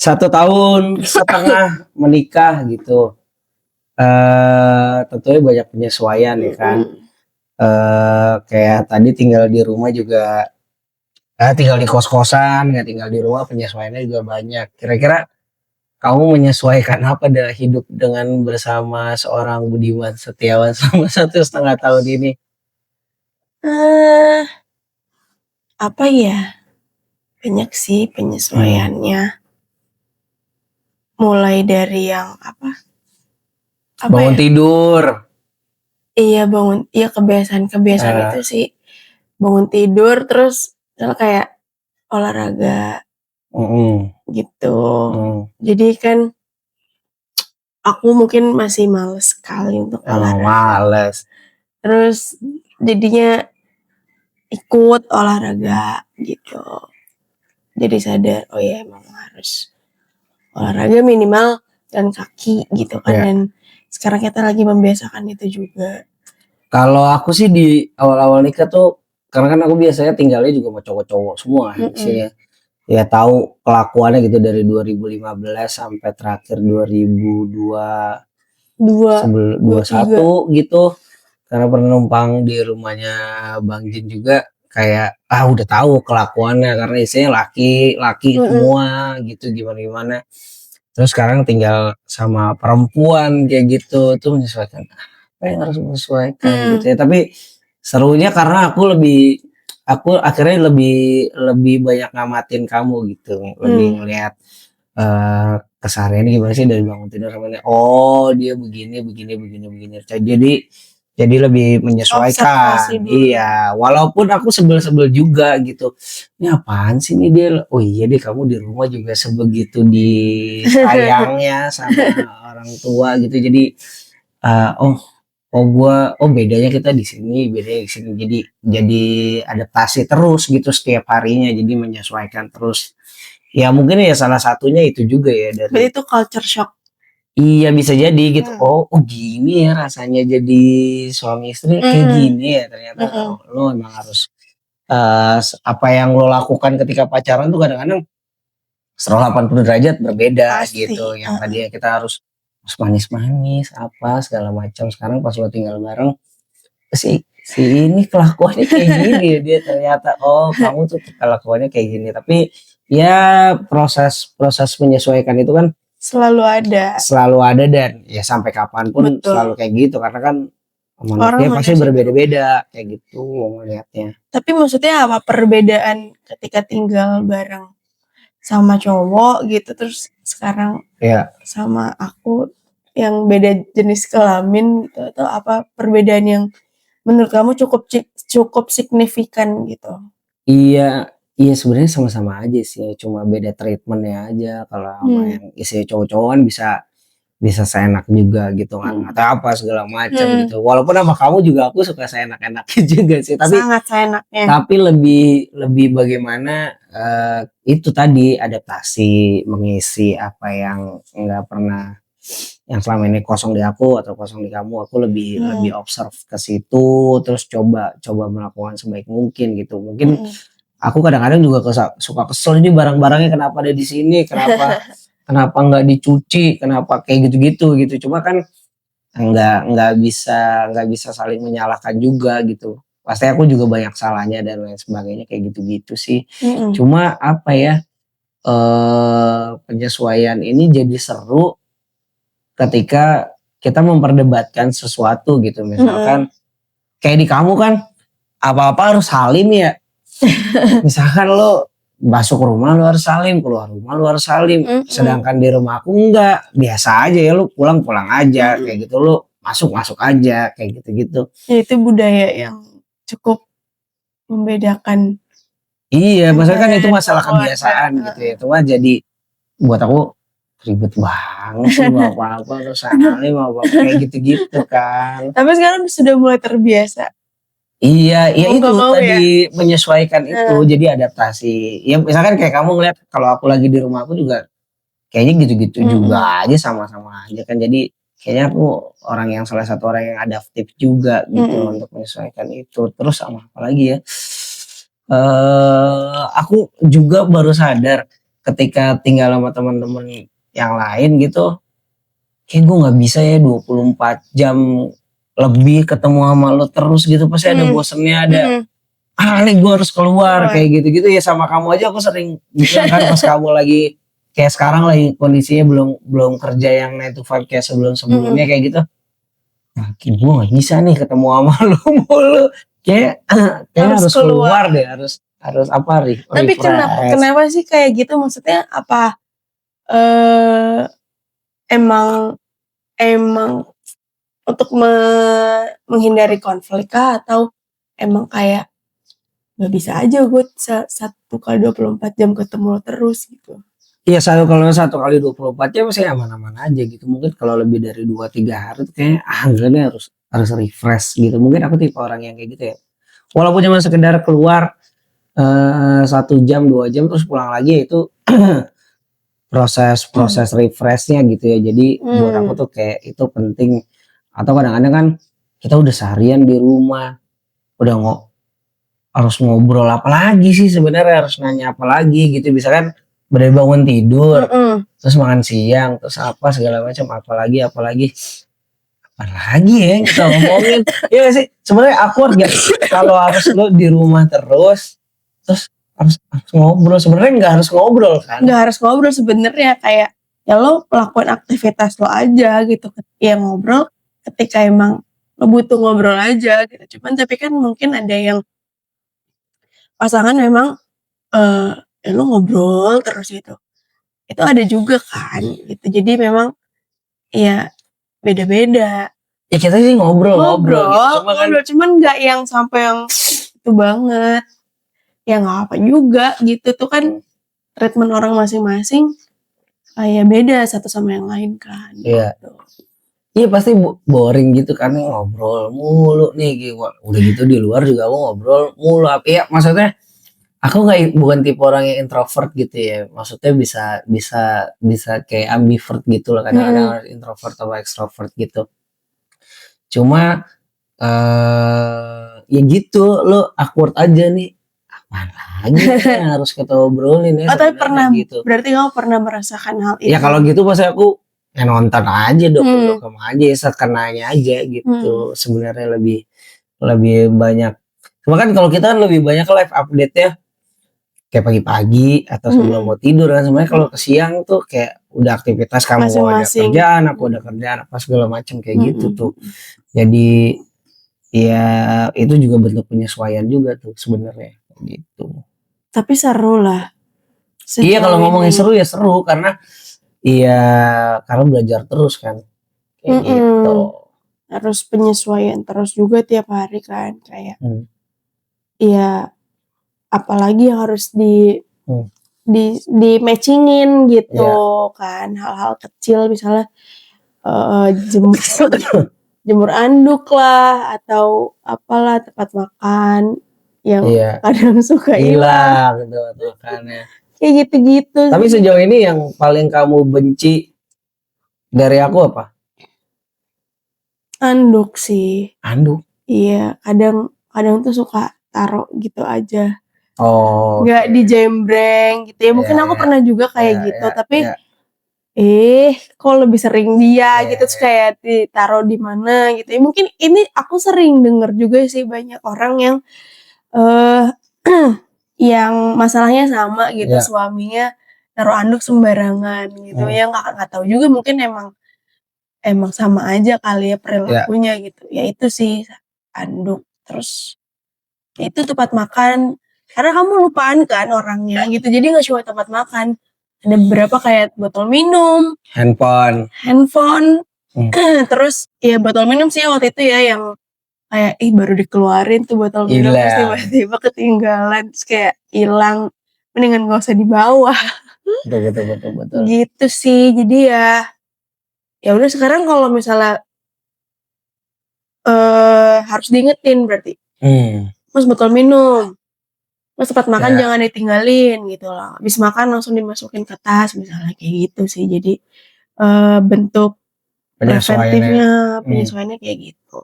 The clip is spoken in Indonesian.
1,5 tahun menikah gitu. Tentunya banyak penyesuaian ya kan. Kayak tadi tinggal di rumah juga, tinggal di kos-kosan, nggak tinggal di rumah, penyesuaiannya juga banyak. Kira-kira kamu menyesuaikan apa dalam hidup dengan bersama seorang Budiman Setiawan selama 1,5 tahun ini? Eh, apa ya? Banyak sih penyesuaiannya. Mulai dari yang apa Bangun ya? tidur. Iya kebiasaan itu sih. Bangun tidur terus kayak olahraga gitu. Jadi kan aku mungkin masih males sekali untuk olahraga. Terus jadinya ikut olahraga gitu. Jadi sadar, oh ya emang harus olahraga minimal jalan kaki gitu kan. Dan sekarang kita lagi membiasakan itu juga. Kalau aku sih di awal-awal nikah tuh, karena kan aku biasanya tinggalnya juga sama cowok-cowok semua isinya. Ya tahu kelakuannya gitu dari 2015 sampai terakhir 2021 gitu. Karena pernah numpang di rumahnya Bang Jin juga, kayak udah tahu kelakuannya karena isinya laki semua gitu, gimana. Terus sekarang tinggal sama perempuan kayak gitu, tuh menyesuaikan. Apa yang harus menyesuaikan gitu ya. Tapi serunya karena aku akhirnya lebih banyak ngamatin kamu gitu, lebih ngelihat kesehariannya gimana sih dari bangun tidur sampai oh dia begini. Jadi lebih menyesuaikan. Iya, walaupun aku sebel juga gitu. Ini apaan sih nih dia? Oh iya deh, kamu di rumah juga sebegitu disayangnya sama orang tua gitu. Jadi bedanya kita di sini, bedanya di sini. Jadi adaptasi terus gitu setiap harinya. Jadi menyesuaikan terus. Ya mungkin ya salah satunya itu juga ya dari. Berarti itu culture shock. Iya bisa jadi gitu. Oh gini ya rasanya jadi suami istri kayak gini ya ternyata. Lo emang harus apa yang lo lakukan ketika pacaran tuh kadang-kadang 180 derajat berbeda. Pasti. Gitu. Yang tadinya kita harus manis-manis apa segala macam, sekarang pas lo tinggal bareng si ini kelakuannya kayak gini ya, dia ternyata kamu tuh kelakuannya kayak gini. Tapi ya proses menyesuaikan itu kan selalu ada dan ya sampai kapanpun selalu kayak gitu, karena kan manusia pasti berbeda-beda kayak gitu melihatnya. Tapi maksudnya apa perbedaan ketika tinggal bareng sama cowok gitu terus sekarang sama aku yang beda jenis kelamin gitu, atau apa perbedaan yang menurut kamu cukup signifikan gitu? Iya sebenarnya sama-sama aja sih, cuma beda treatmentnya aja. Kalau sama yang isi cowok-cowokan bisa seenak juga gitu kan, atau apa segala macam gitu. Walaupun sama kamu juga aku suka seenak-enaknya juga sih, tapi sangat seenaknya. Tapi lebih bagaimana itu tadi adaptasi, mengisi apa yang nggak pernah, yang selama ini kosong di aku atau kosong di kamu. Aku lebih observe ke situ, terus coba melakukan sebaik mungkin gitu. Mungkin aku kadang-kadang juga suka kesel nih, barang-barangnya kenapa ada di sini, kenapa nggak dicuci, kenapa kayak gitu. Cuma kan nggak bisa saling menyalahkan juga gitu. Pasti aku juga banyak salahnya dan lain sebagainya kayak gitu sih. Cuma apa ya, penyesuaian ini jadi seru ketika kita memperdebatkan sesuatu gitu. Misalkan kayak di kamu kan apa-apa harus salim ya. Misalkan lo masuk rumah lo harus salim, keluar rumah lo harus salim. Sedangkan di rumah aku enggak, biasa aja ya, lo pulang aja kayak gitu, lo masuk aja kayak gitu. Ya itu budaya yang cukup membedakan. Iya, maksudnya kan itu masalah kebiasaan gitu ya. Itu mah jadi buat aku ribet banget sih, mau apa-apa lo salim apa kayak gitu kan. Tapi sekarang sudah mulai terbiasa. Iya itu tadi menyesuaikan itu, jadi adaptasi. Ya misalkan kayak kamu ngeliat kalau aku lagi di rumah aku juga kayaknya gitu-gitu juga aja, sama-sama aja kan. Jadi kayaknya aku salah satu orang yang adaptif juga gitu untuk menyesuaikan itu. Terus sama apa lagi ya? Aku juga baru sadar ketika tinggal sama teman-teman yang lain gitu, kayak gue nggak bisa ya 24 jam lebih ketemu sama lo terus gitu, pasti ada bosennya, ada nih gue harus keluar kayak gitu-gitu ya. Sama kamu aja aku sering bilang kan pas kamu lagi kayak sekarang lagi kondisinya belum kerja yang 9 to 5 kayak sebelumnya kayak gitu. Nah, gue gak bisa nih ketemu sama lu mulu. Kayak harus keluar deh, harus apa Tapi kenapa sih kayak gitu? Maksudnya apa? Emang untuk menghindari konflik kah? Atau emang kayak gak bisa aja gue 1x24 jam ketemu lo terus gitu? Iya, kalau 1x24 jam masih aman-aman aja gitu. Mungkin kalau lebih dari 2-3 hari tuh kayaknya enggak harus refresh gitu. Mungkin aku tipe orang yang kayak gitu ya. Walaupun cuma sekedar keluar 1 jam 2 jam terus pulang lagi, itu proses refreshnya gitu ya. Jadi buat aku tuh kayak itu penting. Atau kadang-kadang kan kita udah seharian di rumah, udah harus ngobrol apa lagi sih sebenarnya, harus nanya apa lagi gitu. Bisa kan dari bangun tidur, terus makan siang, terus apa segala macam, apalagi ya yang kita ngomongin. Iya sih, sebenarnya awkward gak kalau harus lo di rumah terus harus ngobrol. Sebenarnya nggak harus ngobrol kan? Nggak harus ngobrol sebenarnya, kayak ya lo melakukan aktivitas lo aja gitu. Ya ngobrol ketika emang lo butuh ngobrol aja gitu. Cuman tapi kan mungkin ada yang pasangan memang ya lo ngobrol terus gitu. Itu ada juga kan gitu. Jadi memang ya beda-beda. Ya kita sih ngobrol gitu. Cuman nggak yang sampai yang itu banget. Ya nggak apa juga gitu, tuh kan treatment orang masing-masing kayak beda satu sama yang lain kan. Iya. Gitu. Iya pasti boring gitu kan, ngobrol mulu nih gitu. Udah gitu di luar juga aku ngobrol mulu. Ya maksudnya aku bukan tipe orang yang introvert gitu ya. Maksudnya bisa kayak ambivert gitu lah, kadang-kadang introvert atau extrovert gitu. Cuma ya gitu, lo awkward aja nih. Apaan lagi harus kita obrolin ya. Tapi berarti kamu pernah merasakan hal itu? Ya kalau gitu pasti aku nonton aja dokumen aja, sekenanya aja gitu. Sebenarnya lebih banyak. Cuma kan kalau kita kan lebih banyak live update ya, kayak pagi-pagi atau sebelum mau tidur kan. Sebenarnya kalau ke siang tuh kayak udah aktivitas, kamu ada kerjaan, aku ada kerjaan apa segala macam kayak gitu tuh. Jadi ya itu juga bentuk penyesuaian juga tuh sebenarnya gitu. Tapi seru lah. Iya, kalau ngomongin seru ya seru karena belajar terus kan kayak gitu. Harus penyesuaian terus juga tiap hari kan, kayak iya, apalagi yang harus di matchingin gitu kan, hal-hal kecil misalnya jemur anduk lah atau apalah, tempat makan yang kadang suka hilang tempat makannya kayak gitu-gitu. Tapi sejauh ini yang paling kamu benci dari aku apa? Anduk sih. Anduk? Iya, kadang tuh suka taruh gitu aja. Oh. Nggak dijembreng gitu ya. Mungkin aku pernah juga kayak gitu, tapi kok lebih sering dia gitu, terus kayak ditaruh di mana gitu ya. Mungkin ini aku sering denger juga sih, banyak orang yang yang masalahnya sama gitu, suaminya taruh anduk sembarangan gitu ya. Nggak tahu juga, mungkin emang sama aja kali ya perilakunya gitu. Ya itu sih anduk. Terus itu tempat makan, karena kamu lupaan kan orangnya gitu, jadi nggak cuma tempat makan, ada beberapa kayak botol minum, handphone. Terus ya botol minum sih waktu itu ya yang kayak baru dikeluarin tuh botol minum, terus tiba-tiba ketinggalan, terus kayak hilang, mendingan gak usah dibawa. Betul. Gitu sih. Jadi ya udah, sekarang kalau misalnya harus diingetin berarti Mas botol minum, Mas tempat makan jangan ditinggalin gitu loh, habis makan langsung dimasukin ke tas misalnya, kayak gitu sih. Jadi bentuk preventifnya, penyesuaiannya kayak gitu.